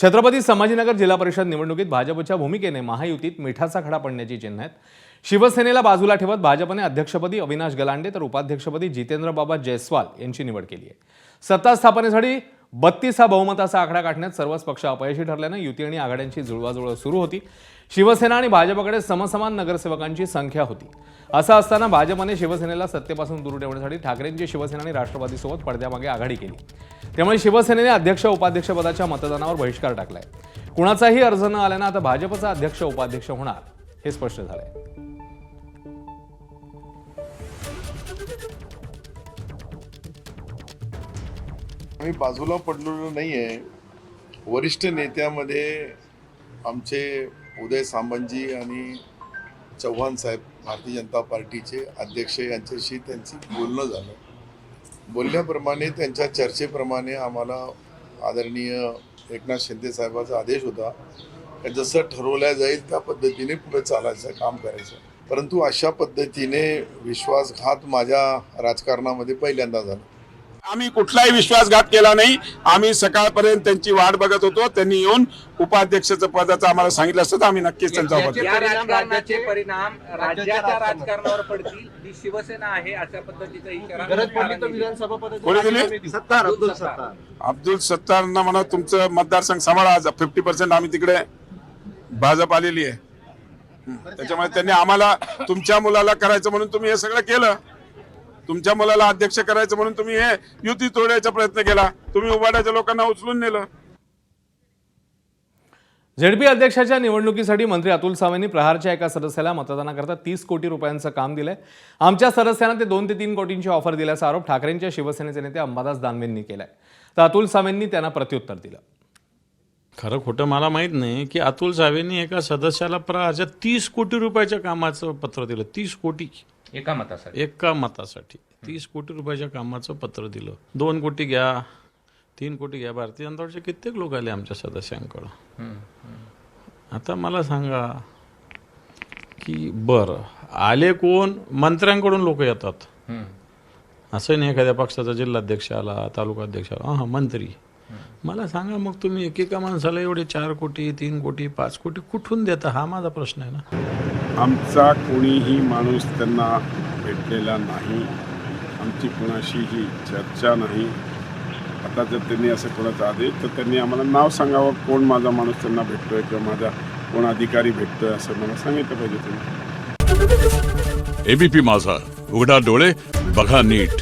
छत्रपती संभाजीनगर जिल्हा परिषद निवडणुकीत भाजपच्या भूमिकेने महायुतीत मिठाचा खडा पडण्याची चिन्ह आहेत। शिवसेनेला बाजूला ठेवत भाजपने अध्यक्षपदी अविनाश गलांडे तर उपाध्यक्षपदी जितेंद्र बाबा जयस्वाल यांची निवड केली आहे। सत्ता स्थापनेसाठी 32 हा बहुमताचा आकडा गाठण्यात सर्वच पक्ष अपयशी ठरल्याने युती आणि आघाड्यांची जुळवाजुळव सुरू होती। शिवसेना आणि भाजपकडे समसमान नगरसेवकांची संख्या होती। असं असताना भाजपने शिवसेनेला सत्तेपासून दूर ठेवण्यासाठी ठाकरेंची शिवसेना आणि राष्ट्रवादीसोबत पडद्यामागे आघाडी केली। त्यामुळे शिवसेनेने अध्यक्ष उपाध्यक्षपदाच्या मतदानावर बहिष्कार टाकलाय। कुणाचाही अर्ज न आल्याने आता भाजपचा अध्यक्ष उपाध्यक्ष होणार हे स्पष्ट झालंय। आम्ही बाजूला पडलेलो नाहीये। वरिष्ठ नेत्यामध्ये आमचे उदय सामंतजी आणि चव्हाण साहेब भारतीय जनता पार्टीचे अध्यक्ष यांच्याशी त्यांची बोलणं झालं। बोलण्याप्रमाणे त्यांच्या चर्चेप्रमाणे आम्हाला आदरणीय एकनाथ शिंदे साहेबांचा आदेश होता की जसं ठरवलं जाईल त्या पद्धतीने पुढे चालायचं काम करायचं। परंतु अशा पद्धतीने विश्वासघात माझ्या राजकारणामध्ये पहिल्यांदा झाला। आम्ही कुठलाही विश्वासघात केला नाही। आम्ही सकाळपर्यंत त्यांची वाट बघत होतो। त्यांनी येऊन उपाध्यक्षाचं पदाचं आम्हाला सांगितलं असतं तर आम्ही नक्कीच त्यांचा राज्याचे परिणाम राज्याच्या राजकारणावर पडतील ही शिवसेना आहे अशा पद्धतीचा इशारा अब्दुल सत्तारना म्हणा तुमचं मतदारसंघ सांभाळा। 50% आम्ही तिकडे भाजप आलेली आहे। त्याच्यामुळे त्यांनी आम्हाला तुमच्या मुलाला करायचं म्हणून तुम्ही हे सगळं केलं। तुमच्या मुलाला अध्यक्ष करायचं म्हणून तुम्ही हे युती तोडण्याचा प्रयत्न केला। तुम्ही उबाड्याच्या लोकांना उचलून नेलं। झेडपी अध्यक्षाच्या निवडणुकीसाठी मंत्री अतुल सावेंनी प्रहारच्या एका सदस्याला मतदानाकरता 30 कोटी रुपयांचं काम दिलंय। आमच्या सदस्यांना ते 2 ते 3 कोटींची ऑफर दिल्याचा आरोप ठाकरेंच्या शिवसेनेचे नेते अंबादास दानवेंनी केलाय। तर अतुल सावेंनी त्यांना प्रत्युत्तर दिलं। खरं खोटं मला माहित नाही की अतुल सावेंनी एका सदस्याला प्रहारच्या 30 कोटी रुपयाच्या कामाचं पत्र दिलं। 30 कोटी एका मतासाठी 30 कोटी रुपयाच्या कामाचं पत्र दिलं। 2 कोटी घ्या 3 कोटी घ्या। भारतीय जनता पार्टीचे कित्येक लोक आले आमच्या सदस्यांकडं। आता मला सांगा की बरं आले कोण? मंत्र्यांकडून लोक येतात। असं नाही एखाद्या पक्षाचा जिल्हाध्यक्ष आला तालुका अध्यक्ष आला हा मंत्री। मला सांगा मग तुम्ही एकेका माणसाला एवढे 4 कोटी 3 कोटी 5 कोटी कुठून देता? हा माझा प्रश्न आहे ना। आमचा कोणीही माणूस त्यांना भेटलेला नाही। आमची कोणाशीही चर्चा नाही। आता जर त्यांनी असं कोणाचा आदेश तर त्यांनी आम्हाला नाव सांगावं कोण माझा माणूस त्यांना भेटतोय किंवा माझा कोण अधिकारी भेटतोय असं मला सांगितलं पाहिजे त्यांनी। एबीपी माझा, उघडा डोळे बघा नीट।